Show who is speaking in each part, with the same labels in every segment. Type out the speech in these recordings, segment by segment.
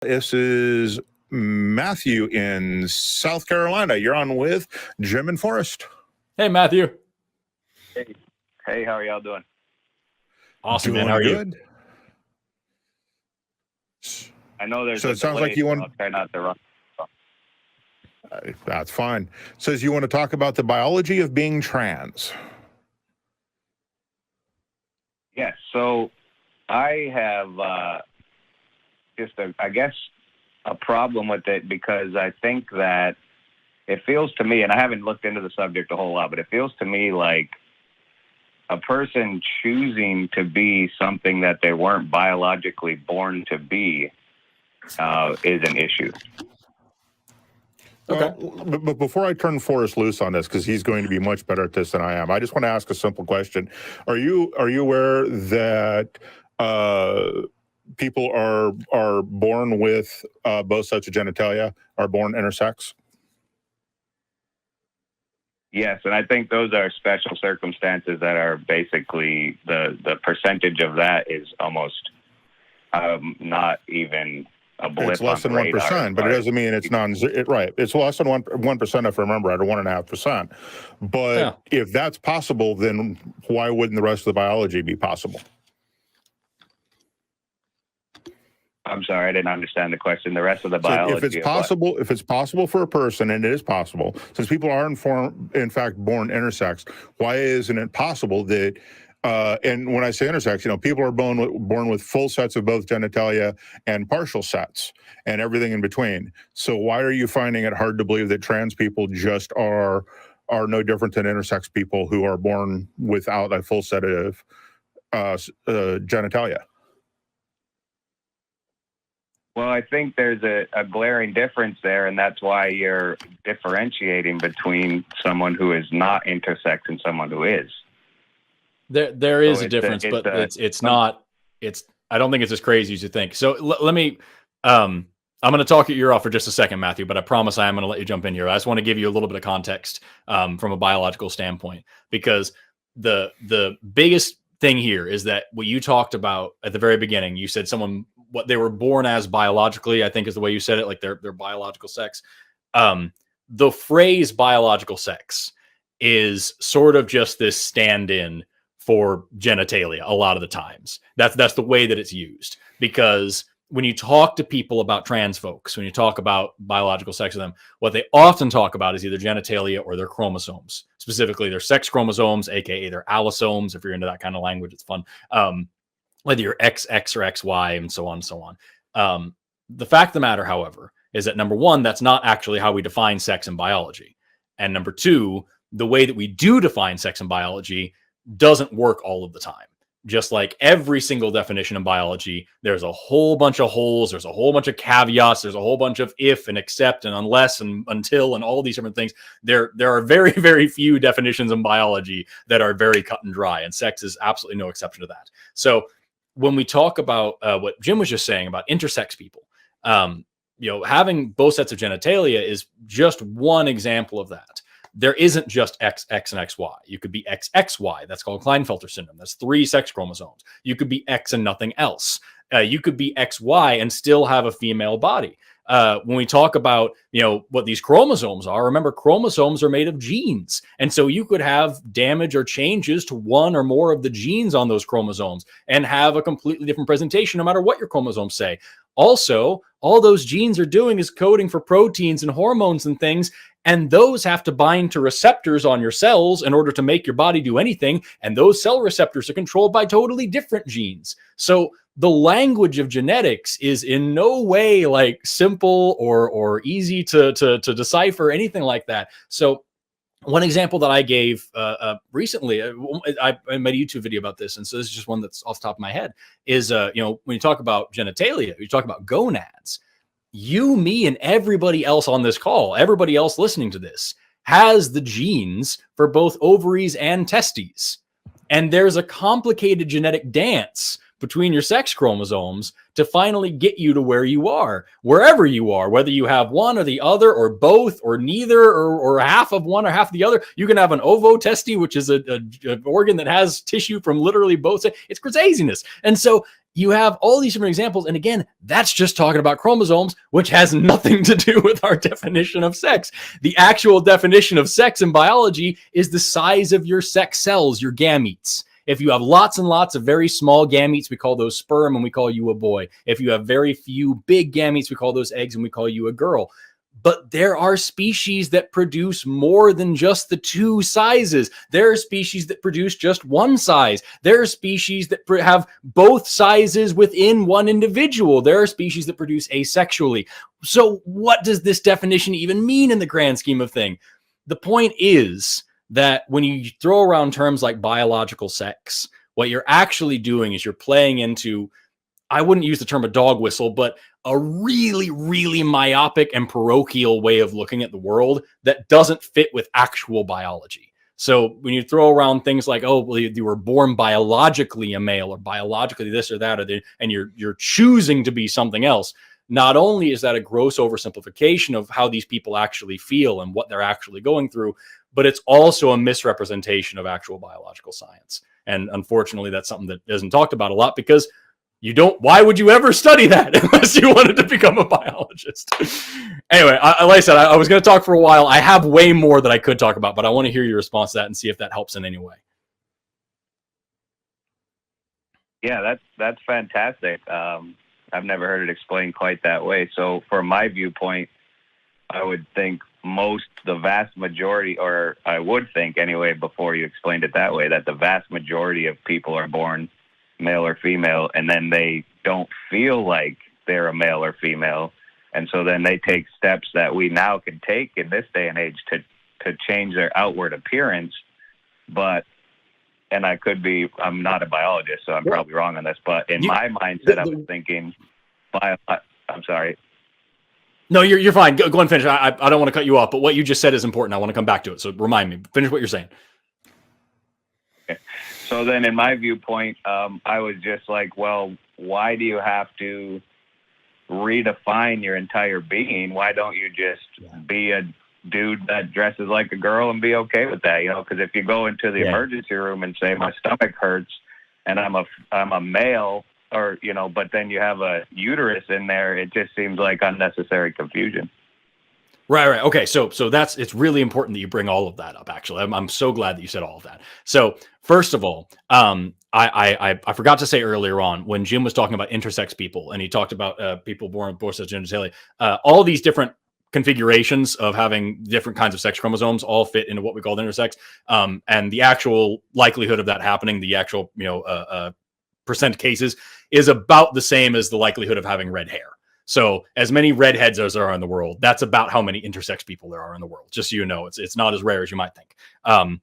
Speaker 1: This is Matthew in South Carolina. You're on with Jim and Forrest.
Speaker 2: Hey, Matthew.
Speaker 3: Hey, how are y'all doing?
Speaker 2: Awesome, man. How are you?
Speaker 3: I know there's
Speaker 1: So it sounds like you want.
Speaker 3: I'll try not to run.
Speaker 1: That's fine. Says you want to talk about the biology of being trans.
Speaker 3: Yes. So I have just a problem with it because I think that it feels to me, and I haven't looked into the subject a whole lot, but it feels to me like a person choosing to be something that they weren't biologically born to be is an issue.
Speaker 1: Okay. Well, but before I turn Forrest loose on this, because he's going to be much better at this than I am, I just want to ask a simple question. Are you aware that people are born with both sets of genitalia, are born intersex?
Speaker 3: Yes, and I think those are special circumstances that are basically the percentage of that is almost not even a blip.
Speaker 1: It's less than 1%, but it doesn't mean it's right. It's less than 1%, if I remember, at 1.5%. But yeah, if that's possible, then why wouldn't the rest of the biology be possible?
Speaker 3: I'm sorry, I didn't understand the question. The rest of the biology.
Speaker 1: So if it's possible for a person, and it is possible, since people are in fact born intersex, why isn't it possible that? And when I say intersex, people are born with full sets of both genitalia and partial sets and everything in between. So why are you finding it hard to believe that trans people just are no different than intersex people who are born without a full set of genitalia?
Speaker 3: Well, I think there's a glaring difference there, and that's why you're differentiating between someone who is not intersex and someone who is.
Speaker 2: There is a difference, but it's not. I don't think it's as crazy as you think. So let me. I'm going to talk your ear off for just a second, Matthew, but I promise I am going to let you jump in here. I just want to give you a little bit of context from a biological standpoint, because the biggest thing here is that what you talked about at the very beginning. You said what they were born as biologically, I think is the way you said it, like their biological sex. The phrase biological sex is sort of just this stand-in for genitalia a lot of the times. That's the way that it's used, because when you talk to people about trans folks, when you talk about biological sex of them, what they often talk about is either genitalia or their chromosomes, specifically their sex chromosomes, aka their allosomes. If you're into that kind of language, it's fun. Whether you're XX or XY and so on and so on. The fact of the matter, however, is that number one, that's not actually how we define sex in biology. And number two, the way that we do define sex in biology doesn't work all of the time. Just like every single definition in biology, there's a whole bunch of holes, there's a whole bunch of caveats, there's a whole bunch of if and except and unless and until and all these different things. There are very, very few definitions in biology that are very cut and dry, and sex is absolutely no exception to that. So when we talk about what Jim was just saying about intersex people, having both sets of genitalia is just one example of that. There isn't just XX and XY. You could be XXY. That's called Klinefelter syndrome. That's 3 sex chromosomes. You could be X and nothing else. You could be XY and still have a female body. When we talk about, what these chromosomes are, remember, chromosomes are made of genes. And so you could have damage or changes to one or more of the genes on those chromosomes and have a completely different presentation, no matter what your chromosomes say. Also, all those genes are doing is coding for proteins and hormones and things, and those have to bind to receptors on your cells in order to make your body do anything, and those cell receptors are controlled by totally different genes. So the language of genetics is in no way like simple or easy to decipher, anything like that. So one example that I gave recently, I made a YouTube video about this, and so this is just one that's off the top of my head, is, when you talk about genitalia, you talk about gonads, you, me, and everybody else on this call, everybody else listening to this, has the genes for both ovaries and testes. And there's a complicated genetic dance between your sex chromosomes to finally get you to where you are, wherever you are, whether you have one or the other or both or neither or half of one or half of the other. You can have an ovotesty, which is an organ that has tissue from literally both. It's craziness. And so you have all these different examples. And again, that's just talking about chromosomes, which has nothing to do with our definition of sex. The actual definition of sex in biology is the size of your sex cells, your gametes. If you have lots and lots of very small gametes, we call those sperm and we call you a boy. If you have very few big gametes, we call those eggs and we call you a girl. But there are species that produce more than just the two sizes. There are species that produce just one size. There are species that have both sizes within one individual. There are species that produce asexually. So what does this definition even mean in the grand scheme of things? The point is that when you throw around terms like biological sex, what you're actually doing is you're playing into, I wouldn't use the term a dog whistle, but a really, really myopic and parochial way of looking at the world that doesn't fit with actual biology. So when you throw around things like, oh, well, you were born biologically a male or biologically this or that, and you're choosing to be something else, not only is that a gross oversimplification of how these people actually feel and what they're actually going through, but it's also a misrepresentation of actual biological science. And unfortunately, that's something that isn't talked about a lot because why would you ever study that unless you wanted to become a biologist? Anyway, like I said, I was going to talk for a while. I have way more that I could talk about, but I want to hear your response to that and see if that helps in any way.
Speaker 3: Yeah, that's fantastic. I've never heard it explained quite that way. So for my viewpoint, I would think the vast majority, or I would think anyway, before you explained it that way, that the vast majority of people are born male or female, and then they don't feel like they're a male or female. And so then they take steps that we now can take in this day and age to change their outward appearance. And I'm not a biologist, so I'm probably wrong on this, but in my mindset, I was thinking, I'm sorry.
Speaker 2: No, you're fine. Go and finish. I don't want to cut you off, but what you just said is important. I want to come back to it. So remind me, finish what you're saying.
Speaker 3: Okay. So then in my viewpoint, I was just like, well, why do you have to redefine your entire being? Why don't you just be a dude that dresses like a girl and be okay with that? Because if you go into the emergency room and say my stomach hurts and I'm a male, or, but then you have a uterus in there, it just seems like unnecessary confusion.
Speaker 2: Right. Okay. So it's really important that you bring all of that up. Actually, I'm so glad that you said all of that. So first of all, I forgot to say earlier on when Jim was talking about intersex people, and he talked about people born with both sexual genitalia, all these different configurations of having different kinds of sex chromosomes all fit into what we call intersex, and the actual likelihood of that happening, the actual percent cases, is about the same as the likelihood of having red hair. So as many redheads as there are in the world, that's about how many intersex people there are in the world. Just so you know, it's not as rare as you might think. And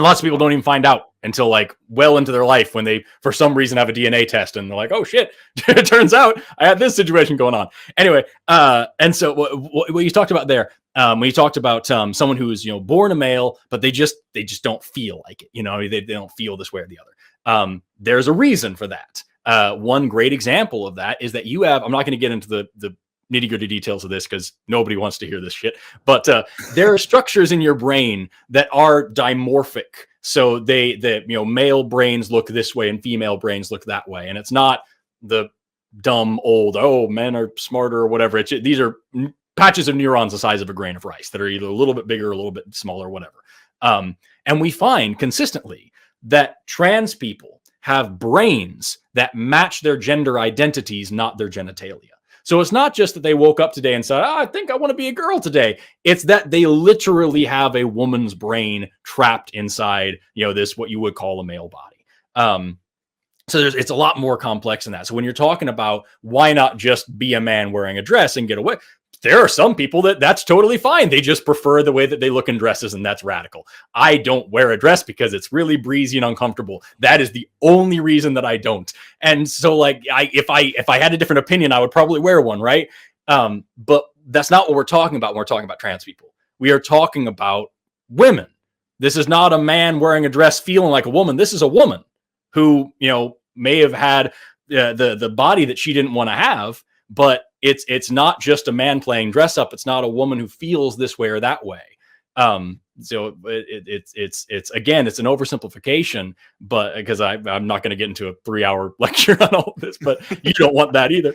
Speaker 2: lots of people don't even find out until like well into their life when they, for some reason, have a DNA test and they're like, oh shit, it turns out I had this situation going on. Anyway, and so what you talked about there, when you talked about someone who is, born a male, but they just don't feel like it, they don't feel this way or the other. There's a reason for that. One great example of that is that you have, I'm not going to get into the nitty gritty details of this because nobody wants to hear this shit, but there are structures in your brain that are dimorphic. So male brains look this way and female brains look that way. And it's not the dumb old, oh, men are smarter or whatever. These are patches of neurons the size of a grain of rice that are either a little bit bigger, or a little bit smaller, whatever. And we find consistently that trans people have brains that match their gender identities, not their genitalia. So it's not just that they woke up today and said, I think I want to be a girl today. It's that they literally have a woman's brain trapped inside, this, what you would call a male body. So it's a lot more complex than that. So when you're talking about why not just be a man wearing a dress and get away, there are some people that's totally fine. They just prefer the way that they look in dresses, and that's radical. I don't wear a dress because it's really breezy and uncomfortable. That is the only reason that I don't. And so like if I had a different opinion, I would probably wear one, right? But that's not what we're talking about when we're talking about trans people. We are talking about women. This is not a man wearing a dress feeling like a woman. This is a woman who, may have had the body that she didn't want to have, but it's not just a man playing dress up. It's not a woman who feels this way or that way. it's again, it's an oversimplification, but because I'm not going to get into a 3-hour lecture on all of this, but you don't want that either.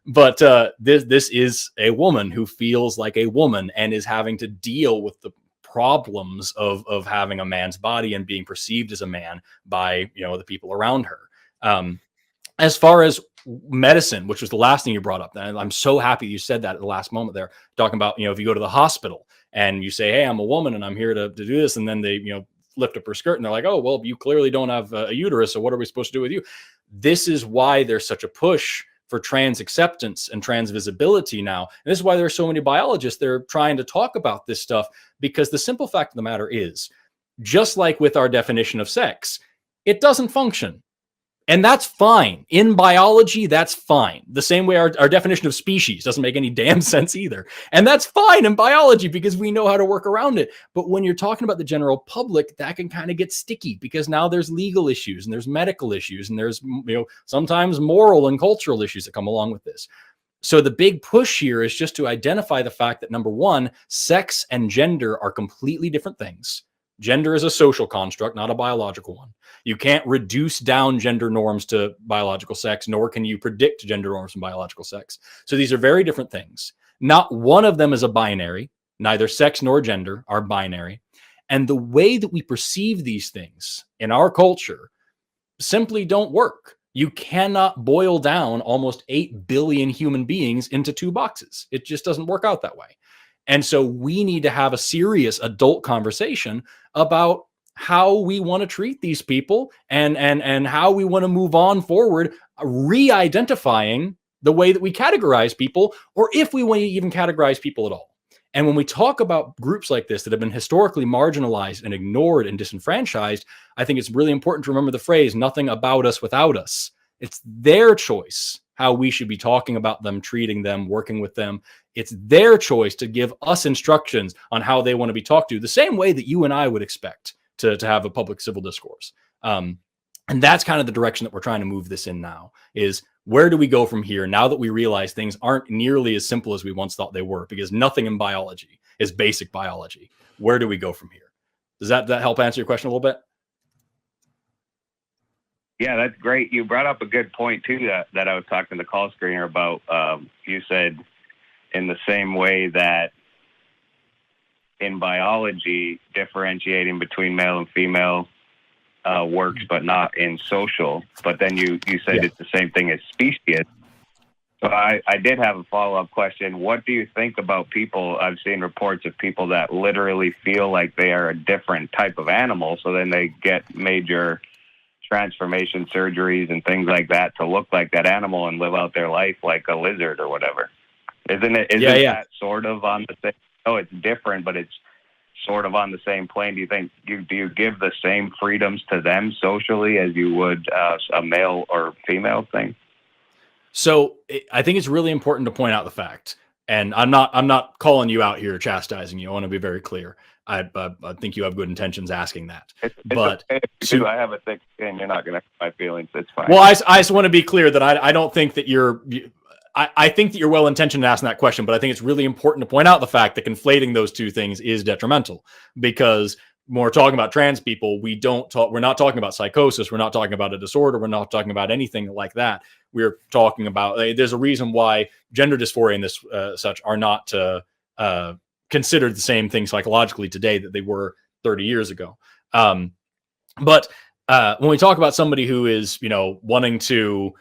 Speaker 2: But this is a woman who feels like a woman and is having to deal with the problems of having a man's body and being perceived as a man by, the people around her. As far as medicine, which was the last thing you brought up, and I'm so happy you said that at the last moment there, talking about, if you go to the hospital and you say, hey, I'm a woman and I'm here to do this, and then they, lift up her skirt and they're like, oh, well, you clearly don't have a uterus, so what are we supposed to do with you? This is why there's such a push for trans acceptance and trans visibility now. And this is why there are so many biologists that are trying to talk about this stuff, because the simple fact of the matter is, just like with our definition of sex, it doesn't function. And that's fine. In biology, that's fine. The same way our definition of species doesn't make any damn sense either. And that's fine in biology because we know how to work around it. But when you're talking about the general public, that can kind of get sticky, because now there's legal issues and there's medical issues and there's, sometimes moral and cultural issues that come along with this. So the big push here is just to identify the fact that, number one, sex and gender are completely different things. Gender is a social construct, not a biological one. You can't reduce down gender norms to biological sex, nor can you predict gender norms from biological sex. So these are very different things. Not one of them is a binary. Neither sex nor gender are binary. And the way that we perceive these things in our culture simply don't work. You cannot boil down almost 8 billion human beings into 2 boxes. It just doesn't work out that way. And so we need to have a serious adult conversation about how we want to treat these people and how we want to move on forward, re-identifying the way that we categorize people, or if we want to even categorize people at all. And when we talk about groups like this that have been historically marginalized and ignored and disenfranchised, I think it's really important to remember the phrase, nothing about us without us. It's their choice how we should be talking about them, treating them, working with them. It's their choice to give us instructions on how they want to be talked to, the same way that you and I would expect to have a public civil discourse. And that's kind of the direction that we're trying to move this in now, is where do we go from here now that we realize things aren't nearly as simple as we once thought they were, because nothing in biology is basic biology. Where do we go from here? Does that help answer your question a little bit?
Speaker 3: Yeah, that's great. You brought up a good point too, that I was talking to the call screener about. You said in the same way that in biology, differentiating between male and female works, but not in social. But then you said it's the same thing as species. So I did have a follow-up question. What do you think about people? I've seen reports of people that literally feel like they are a different type of animal, so then they get major transformation surgeries and things like that to look like that animal and live out their life like a lizard or whatever. Isn't that sort of on the same? Oh, it's different, but it's sort of on the same plane. Do you think do you give the same freedoms to them socially as you would a male or female thing?
Speaker 2: So I think it's really important to point out the fact, and I'm not calling you out here, chastising you. I want to be very clear. I think you have good intentions asking that. But
Speaker 3: I have a thick skin. You're not going to hurt my feelings. It's fine.
Speaker 2: Well, I just want to be clear that I don't think that I think that you're well intentioned in asking that question, but I think it's really important to point out the fact that conflating those two things is detrimental, because when we're talking about trans people, we're not talking about psychosis. We're not talking about a disorder. We're not talking about anything like that. We're talking about, there's a reason why gender dysphoria and this such are not considered the same thing psychologically today that they were 30 years ago. But when we talk about somebody who is, wanting to,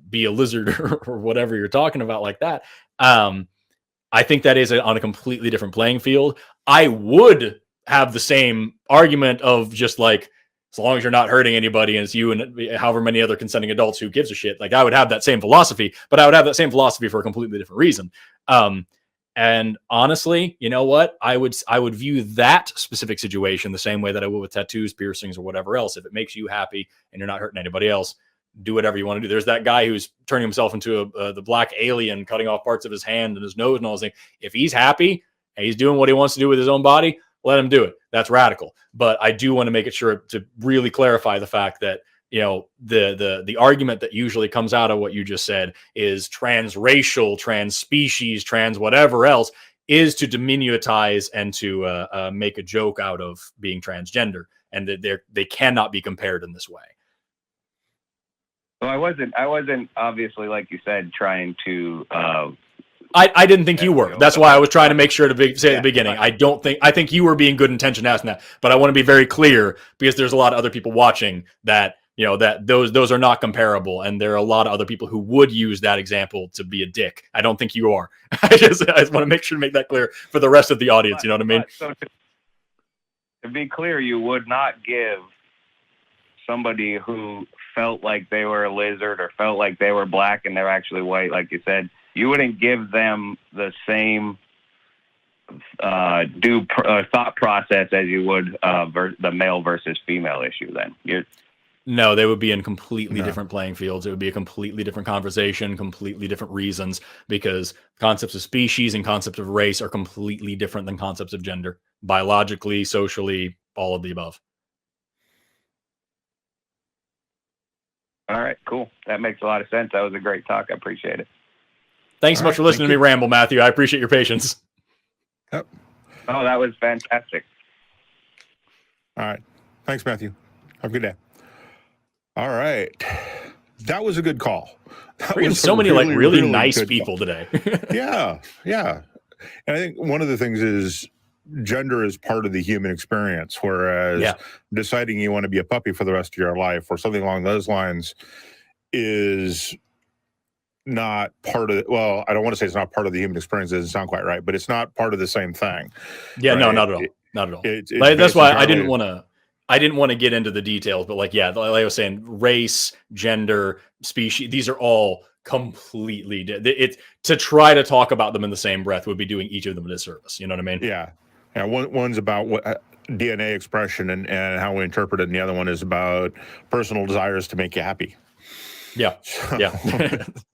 Speaker 2: be a lizard or whatever you're talking about like that, I think that is on a completely different playing field. I would have the same argument of just like, as long as you're not hurting anybody and it's you and however many other consenting adults, who gives a shit? Like, I would have that same philosophy, but I would have that same philosophy for a completely different reason. And honestly, you know what? I would view that specific situation the same way that I would with tattoos, piercings, or whatever else. If it makes you happy and you're not hurting anybody else, do whatever you want to do. There's that guy who's turning himself into the black alien, cutting off parts of his hand and his nose and all those things. If he's happy and he's doing what he wants to do with his own body, let him do it. That's radical. But I do want to make it sure to really clarify the fact that, the argument that usually comes out of what you just said is transracial, trans species, trans whatever else. is to diminutize and to make a joke out of being transgender, and that they cannot be compared in this way.
Speaker 3: So I wasn't obviously, like you said, trying to.
Speaker 2: I didn't think you were. That's why I was trying to make sure to say at the beginning. I think you were being good intentioned asking that, but I want to be very clear because there's a lot of other people watching that, you know, that those are not comparable, and there are a lot of other people who would use that example to be a dick. I don't think you are. I just want to make sure to make that clear for the rest of the audience. You know what I mean?
Speaker 3: So to be clear, you would not give somebody who felt like they were a lizard or felt like they were black and they're actually white, like you said, you wouldn't give them the same thought process as you would the male versus female issue. Then
Speaker 2: no, they would be in completely different playing fields. It would be a completely different conversation, completely different reasons, because concepts of species and concepts of race are completely different than concepts of gender, biologically, socially, all of the above.
Speaker 3: All right, cool. That makes a lot of sense. That was a great talk. I appreciate it.
Speaker 2: Thanks so much for listening to me ramble, Matthew. I appreciate your patience.
Speaker 1: Yep.
Speaker 3: Oh, that was fantastic.
Speaker 1: All right. Thanks, Matthew. Have a good day. All right. That was a good call.
Speaker 2: So many really nice people today.
Speaker 1: Yeah. And I think one of the things is gender is part of the human experience, whereas deciding you want to be a puppy for the rest of your life or something along those lines is not part of, well, I don't want to say it's not part of the human experience. It doesn't sound quite right, but it's not part of the same thing.
Speaker 2: Yeah, right? No, not at all. Not at all. That's why I didn't want to get into the details, but like I was saying, race, gender, species, these are all completely it's to try to talk about them in the same breath would be doing each of them a disservice. You know what I mean?
Speaker 1: Yeah. One's about what DNA expression and how we interpret it, and the other one is about personal desires to make you happy.
Speaker 2: Yeah.